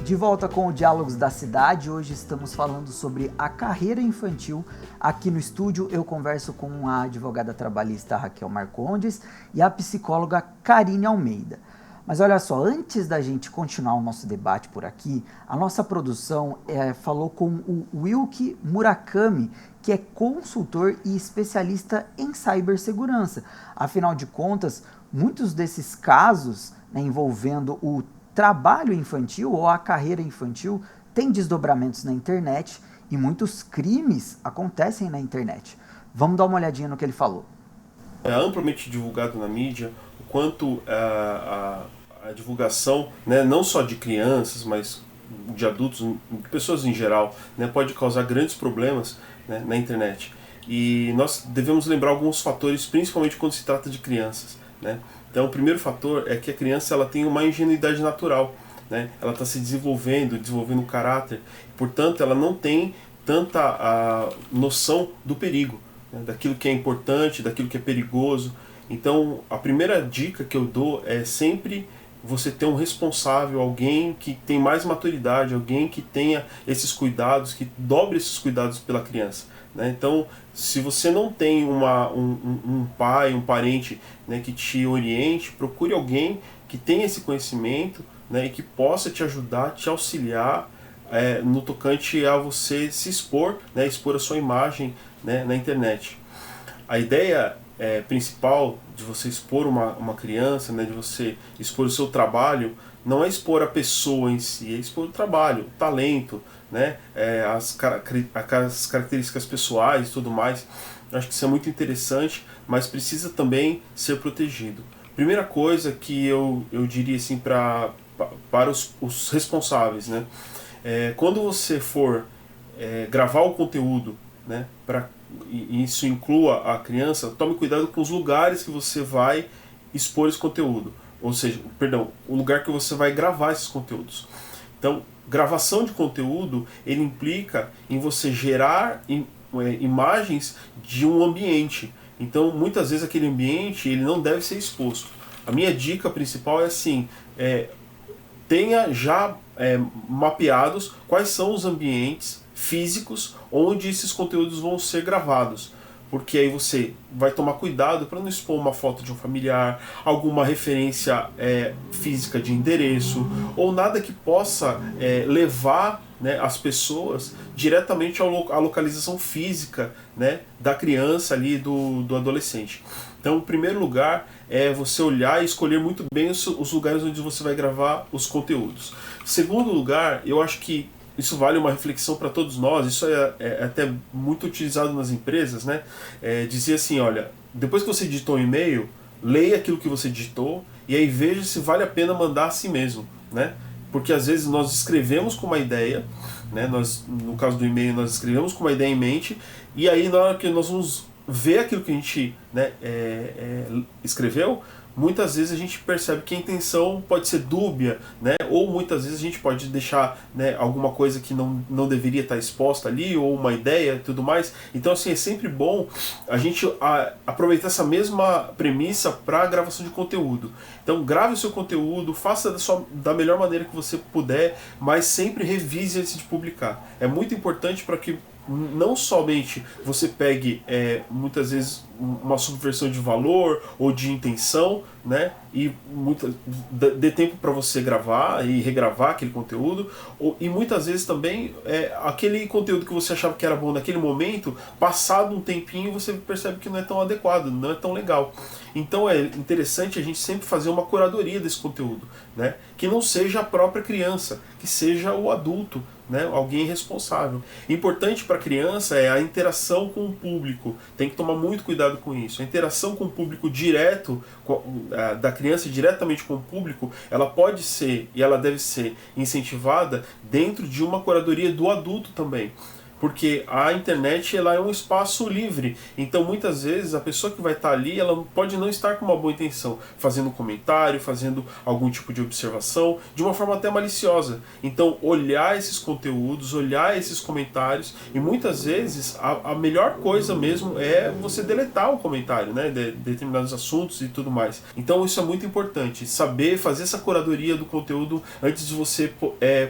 De volta com o Diálogos da Cidade, hoje estamos falando sobre a carreira infantil. Aqui no estúdio eu converso com a advogada trabalhista Raquel Marcondes e a psicóloga Karine Almeida. Mas olha só, antes da gente continuar o nosso debate por aqui, a nossa produção falou com o Wilke Murakami, que é consultor e especialista em cibersegurança. Afinal de contas, muitos desses casos, né, envolvendo o trabalho infantil ou a carreira infantil tem desdobramentos na internet e muitos crimes acontecem na internet. Vamos dar uma olhadinha no que ele falou. É amplamente divulgado na mídia o quanto a divulgação, né, não só de crianças, mas de adultos, de pessoas em geral, né, pode causar grandes problemas, né, na internet. E nós devemos lembrar alguns fatores, principalmente quando se trata de crianças, né? Então, o primeiro fator é que a criança ela tem uma ingenuidade natural, né? Ela está se desenvolvendo o caráter, portanto, ela não tem tanta noção do perigo, né? Daquilo que é importante, daquilo que é perigoso. Então, a primeira dica que eu dou é sempre você ter um responsável, alguém que tem mais maturidade, alguém que tenha esses cuidados, que dobre esses cuidados pela criança, né? Então, se você não tem um pai, um parente, né, que te oriente, procure alguém que tenha esse conhecimento, né, e que possa te ajudar, te auxiliar no tocante a você se expor, né, expor a sua imagem, né, na internet. A ideia principal de você expor uma criança, né, de você expor o seu trabalho, não é expor a pessoa em si, é expor o trabalho, o talento, né, as características pessoais e tudo mais. Acho que isso é muito interessante, mas precisa também ser protegido. Primeira coisa que eu diria assim para os responsáveis, né, quando você for gravar o conteúdo, né, e isso inclua a criança, tome cuidado com os lugares que você vai expor esse conteúdo. Ou seja, o lugar que você vai gravar esses conteúdos. Então, gravação de conteúdo, ele implica em você gerar imagens de um ambiente. Então, muitas vezes aquele ambiente ele não deve ser exposto. A minha dica principal é assim, tenha já mapeados quais são os ambientes físicos onde esses conteúdos vão ser gravados, porque aí você vai tomar cuidado para não expor uma foto de um familiar, alguma referência física de endereço, ou nada que possa levar, né, as pessoas diretamente à localização física, né, da criança ali, do adolescente. Então, em primeiro lugar, é você olhar e escolher muito bem os lugares onde você vai gravar os conteúdos. Segundo lugar, eu acho que isso vale uma reflexão para todos nós, isso é até muito utilizado nas empresas, né? Dizer assim, olha, depois que você digitou um e-mail, leia aquilo que você digitou e aí veja se vale a pena mandar a si mesmo, né? Porque às vezes nós escrevemos com uma ideia, né? No caso do e-mail, nós escrevemos com uma ideia em mente e aí na hora que nós vamos ver aquilo que a gente, né, escreveu, muitas vezes a gente percebe que a intenção pode ser dúbia, né? Ou muitas vezes a gente pode deixar, né, alguma coisa que não deveria estar exposta ali, ou uma ideia e tudo mais. Então, assim, é sempre bom a gente aproveitar essa mesma premissa para a gravação de conteúdo. Então, grave o seu conteúdo, faça da melhor maneira que você puder, mas sempre revise antes de publicar. É muito importante para que não somente você pegue muitas vezes uma subversão de valor ou de intenção, né, e dê tempo para você gravar e regravar aquele conteúdo, e muitas vezes também aquele conteúdo que você achava que era bom naquele momento, passado um tempinho você percebe que não é tão adequado, não é tão legal. Então é interessante a gente sempre fazer uma curadoria desse conteúdo, né, que não seja a própria criança, que seja o adulto, né, alguém responsável. Importante para a criança é a interação com o público, tem que tomar muito cuidado com isso. A interação com o público direto, da criança diretamente com o público, ela pode ser e ela deve ser incentivada dentro de uma curadoria do adulto também. Porque a internet ela é um espaço livre, então muitas vezes a pessoa que vai estar ali, ela pode não estar com uma boa intenção, fazendo um comentário, fazendo algum tipo de observação, de uma forma até maliciosa. Então olhar esses conteúdos, olhar esses comentários, e muitas vezes a melhor coisa mesmo é você deletar o comentário, né, de determinados assuntos e tudo mais. Então isso é muito importante, saber fazer essa curadoria do conteúdo antes de você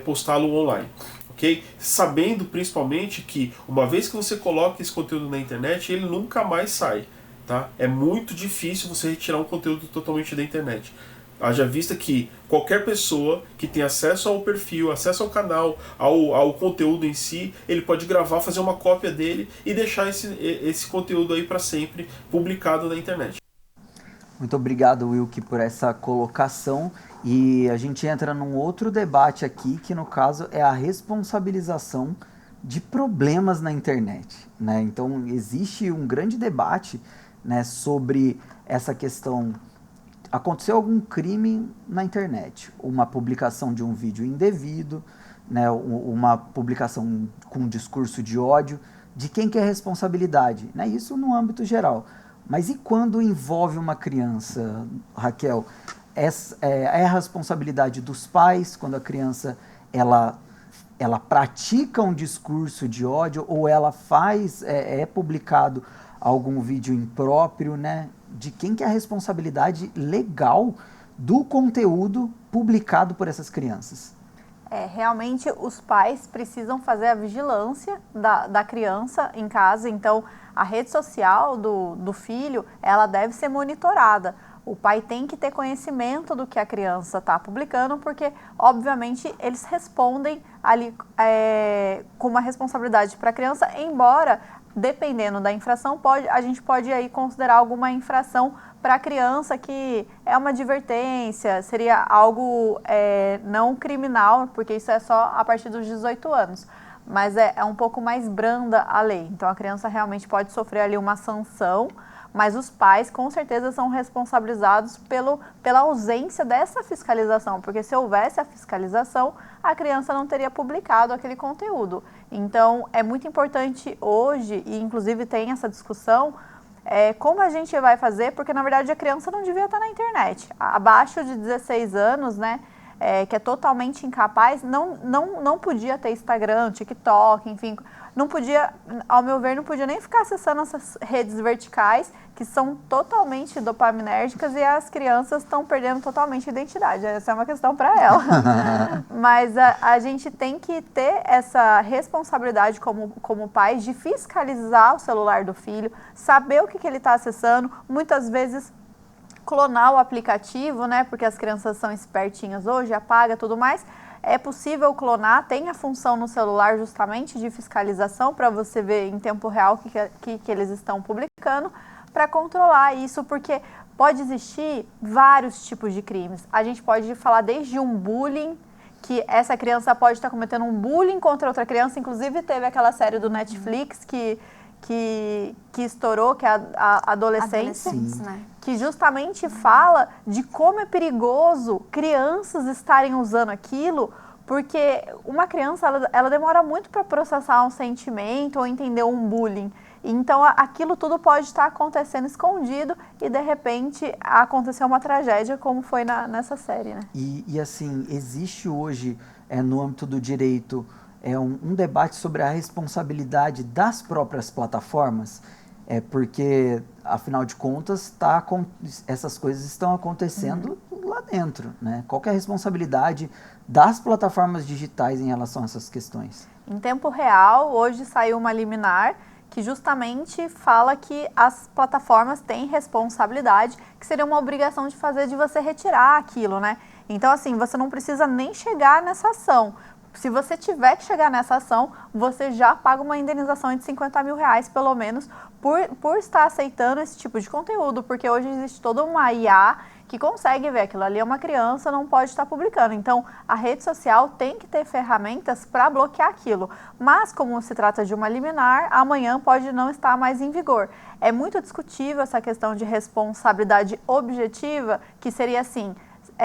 postá-lo online. Okay? Sabendo principalmente que uma vez que você coloca esse conteúdo na internet, ele nunca mais sai, tá? É muito difícil você retirar um conteúdo totalmente da internet. Haja vista que qualquer pessoa que tem acesso ao perfil, acesso ao canal, ao conteúdo em si, ele pode gravar, fazer uma cópia dele e deixar esse conteúdo aí para sempre publicado na internet. Muito obrigado, Wilk, por essa colocação. E a gente entra num outro debate aqui, que no caso é a responsabilização de problemas na internet, né? Então, existe um grande debate, né, sobre essa questão. Aconteceu algum crime na internet, uma publicação de um vídeo indevido, né, uma publicação com discurso de ódio, de quem que é a responsabilidade? Né? Isso no âmbito geral. Mas e quando envolve uma criança, Raquel? É a responsabilidade dos pais, quando a criança ela pratica um discurso de ódio, ou ela faz, é publicado algum vídeo impróprio, né? De quem que é a responsabilidade legal do conteúdo publicado por essas crianças? Realmente os pais precisam fazer a vigilância da criança em casa, então a rede social do filho, ela deve ser monitorada. O pai tem que ter conhecimento do que a criança está publicando, porque, obviamente, eles respondem ali com uma responsabilidade para a criança, embora, dependendo da infração, a gente pode aí considerar alguma infração para a criança que é uma advertência, seria algo não criminal, porque isso é só a partir dos 18 anos. Mas é um pouco mais branda a lei, então a criança realmente pode sofrer ali uma sanção, mas os pais com certeza são responsabilizados pela ausência dessa fiscalização, porque se houvesse a fiscalização, a criança não teria publicado aquele conteúdo. Então é muito importante hoje, e inclusive tem essa discussão, como a gente vai fazer, porque na verdade a criança não devia estar na internet. Abaixo de 16 anos, né, que é totalmente incapaz, não podia ter Instagram, TikTok, enfim, não podia, ao meu ver, não podia nem ficar acessando essas redes verticais que são totalmente dopaminérgicas e as crianças estão perdendo totalmente a identidade. Essa é uma questão para ela. Mas a gente tem que ter essa responsabilidade como pais de fiscalizar o celular do filho, saber o que ele está acessando, muitas vezes clonar o aplicativo, né? Porque as crianças são espertinhas hoje, apaga tudo mais. É possível clonar, tem a função no celular justamente de fiscalização para você ver em tempo real o que eles estão publicando, para controlar isso, porque pode existir vários tipos de crimes. A gente pode falar desde um bullying, que essa criança pode estar cometendo um bullying contra outra criança, inclusive teve aquela série do Netflix que estourou, que é a Adolescência, né? Que justamente fala de como é perigoso crianças estarem usando aquilo, porque uma criança ela demora muito para processar um sentimento ou entender um bullying. Então aquilo tudo pode estar acontecendo escondido e de repente aconteceu uma tragédia, como foi nessa série, né? E assim, existe hoje no âmbito do direito um debate sobre a responsabilidade das próprias plataformas, porque, afinal de contas, essas coisas estão acontecendo lá dentro, né? Qual que é a responsabilidade das plataformas digitais em relação a essas questões? Em tempo real, hoje saiu uma liminar que justamente fala que as plataformas têm responsabilidade, que seria uma obrigação de você retirar aquilo, né? Então, assim, você não precisa nem chegar nessa ação. Se você tiver que chegar nessa ação, você já paga uma indenização de R$50 mil, pelo menos, por estar aceitando esse tipo de conteúdo, porque hoje existe toda uma IA que consegue ver aquilo ali, é uma criança, não pode estar publicando. Então, a rede social tem que ter ferramentas para bloquear aquilo. Mas, como se trata de uma liminar, amanhã pode não estar mais em vigor. É muito discutível essa questão de responsabilidade objetiva, que seria assim,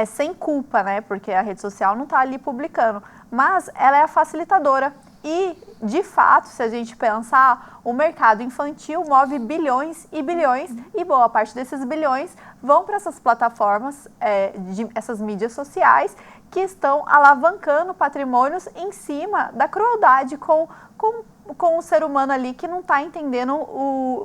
sem culpa, né? Porque a rede social não está ali publicando. Mas ela é a facilitadora. E, de fato, se a gente pensar, o mercado infantil move bilhões e bilhões, e boa parte desses bilhões vão para essas plataformas, essas mídias sociais, que estão alavancando patrimônios em cima da crueldade com o ser humano ali, que não está entendendo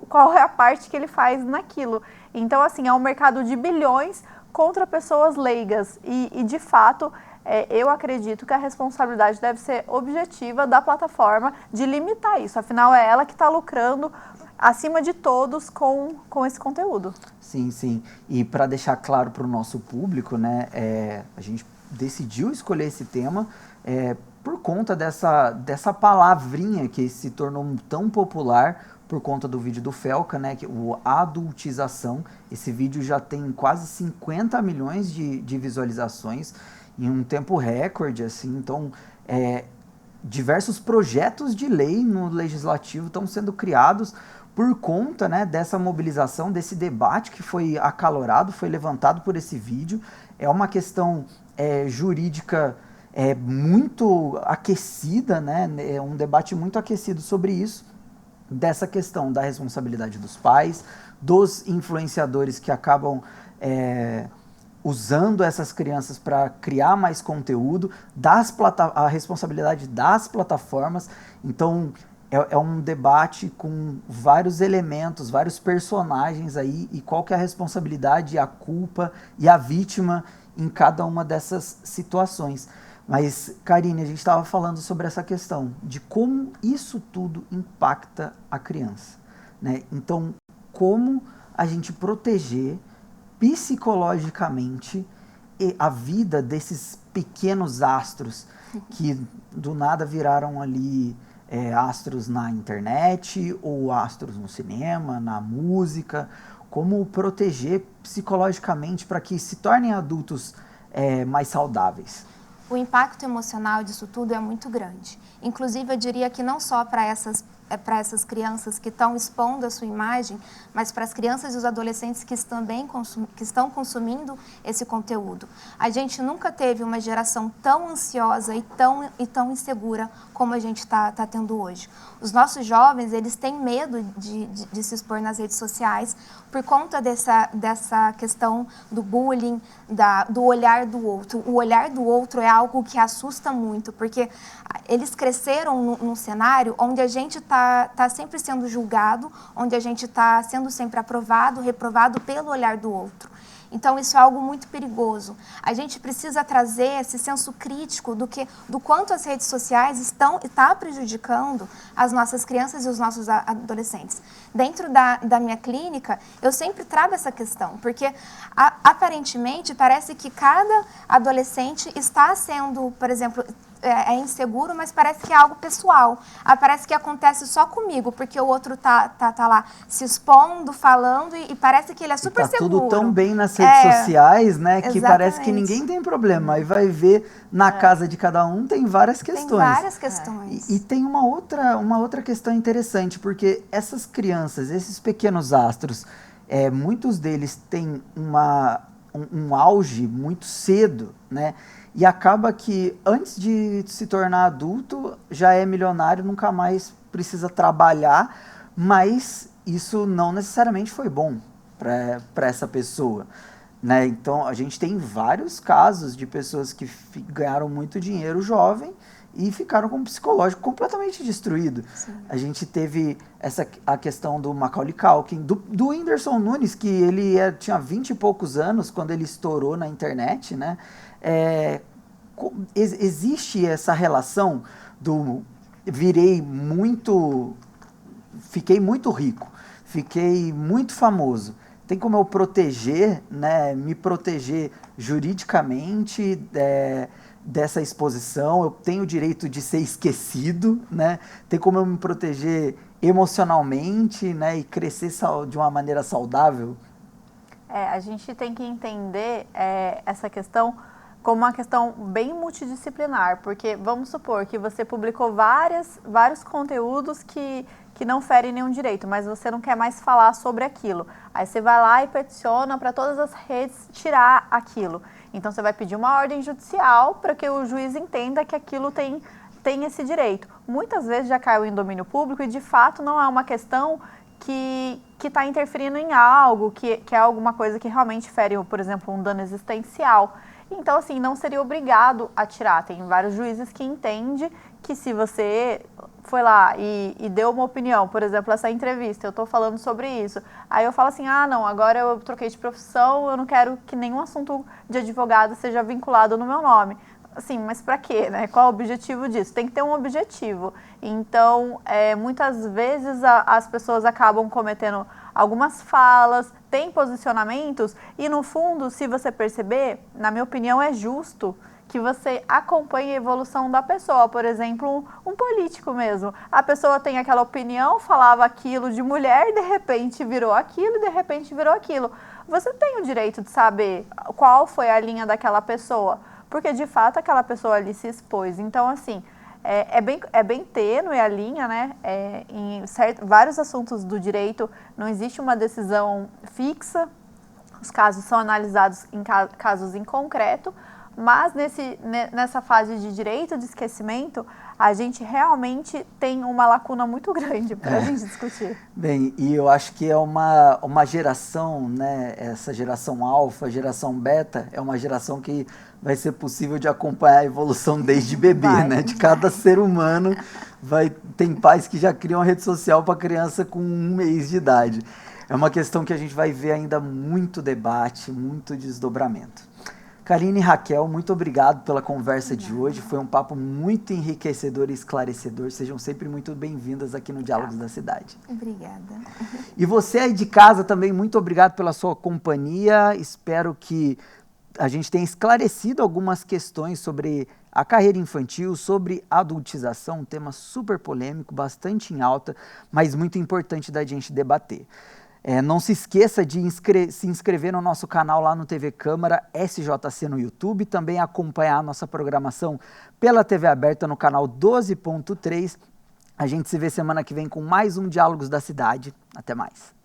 qual é a parte que ele faz naquilo. Então, assim, é um mercado de bilhões contra pessoas leigas. E de fato, eu acredito que a responsabilidade deve ser objetiva da plataforma de limitar isso. Afinal, é ela que está lucrando acima de todos com esse conteúdo. Sim, sim. E para deixar claro para o nosso público, né, a gente decidiu escolher esse tema por conta dessa palavrinha que se tornou tão popular por conta do vídeo do Felca, né, o adultização. Esse vídeo já tem quase 50 milhões de visualizações em um tempo recorde, assim. Então, diversos projetos de lei no legislativo estão sendo criados por conta, né, dessa mobilização, desse debate que foi acalorado, foi levantado por esse vídeo. É uma questão jurídica muito aquecida, né, é um debate muito aquecido sobre isso, dessa questão da responsabilidade dos pais, dos influenciadores que acabam usando essas crianças para criar mais conteúdo, a responsabilidade das plataformas. Então, é um debate com vários elementos, vários personagens aí, e qual que é a responsabilidade, a culpa e a vítima em cada uma dessas situações. Mas, Karine, a gente estava falando sobre essa questão de como isso tudo impacta a criança, né? Então, como a gente proteger psicologicamente a vida desses pequenos astros que do nada viraram ali astros na internet ou astros no cinema, na música, como proteger psicologicamente para que se tornem adultos mais saudáveis. O impacto emocional disso tudo é muito grande. Inclusive, eu diria que não só para essas crianças que estão expondo a sua imagem, mas para as crianças e os adolescentes que estão consumindo esse conteúdo. A gente nunca teve uma geração tão ansiosa e tão insegura como a gente está tendo hoje. Os nossos jovens, eles têm medo de se expor nas redes sociais por conta dessa questão do bullying, do olhar do outro. O olhar do outro é algo que assusta muito, porque eles cresceram num cenário onde a gente tá sempre sendo julgado, onde a gente está sendo sempre aprovado, reprovado pelo olhar do outro. Então, isso é algo muito perigoso. A gente precisa trazer esse senso crítico do quanto as redes sociais estão prejudicando as nossas crianças e os nossos adolescentes. Dentro da minha clínica, eu sempre trago essa questão, porque aparentemente parece que cada adolescente está sendo, por exemplo, inseguro, mas parece que é algo pessoal. Parece que acontece só comigo, porque o outro tá lá se expondo, falando, e parece que ele é super seguro. Tá tudo tão bem nas redes sociais, né, que exatamente. Parece que ninguém tem problema. Aí vai ver na casa de cada um, tem várias questões. Tem várias questões. E tem uma outra questão interessante, porque essas crianças, esses pequenos astros, muitos deles têm um auge muito cedo, né? E acaba que, antes de se tornar adulto, já é milionário, nunca mais precisa trabalhar, mas isso não necessariamente foi bom para essa pessoa, né? Então, a gente tem vários casos de pessoas que ganharam muito dinheiro jovem e ficaram com o psicológico completamente destruído. Sim. A gente teve a questão do Macaulay Culkin, do Whindersson Nunes, que ele tinha 20 e poucos anos quando ele estourou na internet, né? Existe essa relação do fiquei muito rico, fiquei muito famoso. Tem como eu proteger, né, me proteger juridicamente dessa exposição? Eu tenho o direito de ser esquecido, né? Tem como eu me proteger emocionalmente, né, e crescer de uma maneira saudável? A gente tem que entender essa questão como uma questão bem multidisciplinar, porque vamos supor que você publicou vários conteúdos que não ferem nenhum direito, mas você não quer mais falar sobre aquilo. Aí você vai lá e peticiona para todas as redes tirar aquilo. Então você vai pedir uma ordem judicial para que o juiz entenda que aquilo tem esse direito. Muitas vezes já caiu em domínio público e de fato não é uma questão que está interferindo em algo, que é alguma coisa que realmente fere, por exemplo, um dano existencial. Então, assim, não seria obrigado a tirar. Tem vários juízes que entendem que se você foi lá e deu uma opinião, por exemplo, essa entrevista, eu estou falando sobre isso, aí eu falo assim, não, agora eu troquei de profissão, eu não quero que nenhum assunto de advogado seja vinculado no meu nome. Assim, mas para quê, né? Qual o objetivo disso? Tem que ter um objetivo. Então, muitas vezes as pessoas acabam cometendo algumas falas, tem posicionamentos e, no fundo, se você perceber, na minha opinião, é justo que você acompanhe a evolução da pessoa. Por exemplo, um político mesmo. A pessoa tem aquela opinião, falava aquilo de mulher, de repente virou aquilo, e de repente virou aquilo. Você tem o direito de saber qual foi a linha daquela pessoa, porque de fato aquela pessoa ali se expôs. Então, assim, É bem tênue a linha, né? Em vários assuntos do direito não existe uma decisão fixa, os casos são analisados em casos em concreto, mas nessa fase de direito de esquecimento, a gente realmente tem uma lacuna muito grande para a gente discutir. Bem, e eu acho que é uma geração, né, essa geração alfa, geração beta, é uma geração que vai ser possível de acompanhar a evolução desde bebê, né? De cada ser humano, tem pais que já criam a rede social para criança com 1 mês de idade. É uma questão que a gente vai ver ainda muito debate, muito desdobramento. Karine e Raquel, muito obrigado pela conversa de hoje. Foi um papo muito enriquecedor e esclarecedor. Sejam sempre muito bem-vindas aqui no Diálogos da Cidade. Obrigada. E você aí de casa também, muito obrigado pela sua companhia. Espero que a gente tenha esclarecido algumas questões sobre a carreira infantil, sobre adultização, um tema super polêmico, bastante em alta, mas muito importante da gente debater. Não se esqueça de se inscrever no nosso canal lá no TV Câmara SJC no YouTube, também acompanhar a nossa programação pela TV aberta no canal 12.3. A gente se vê semana que vem com mais um Diálogos da Cidade. Até mais.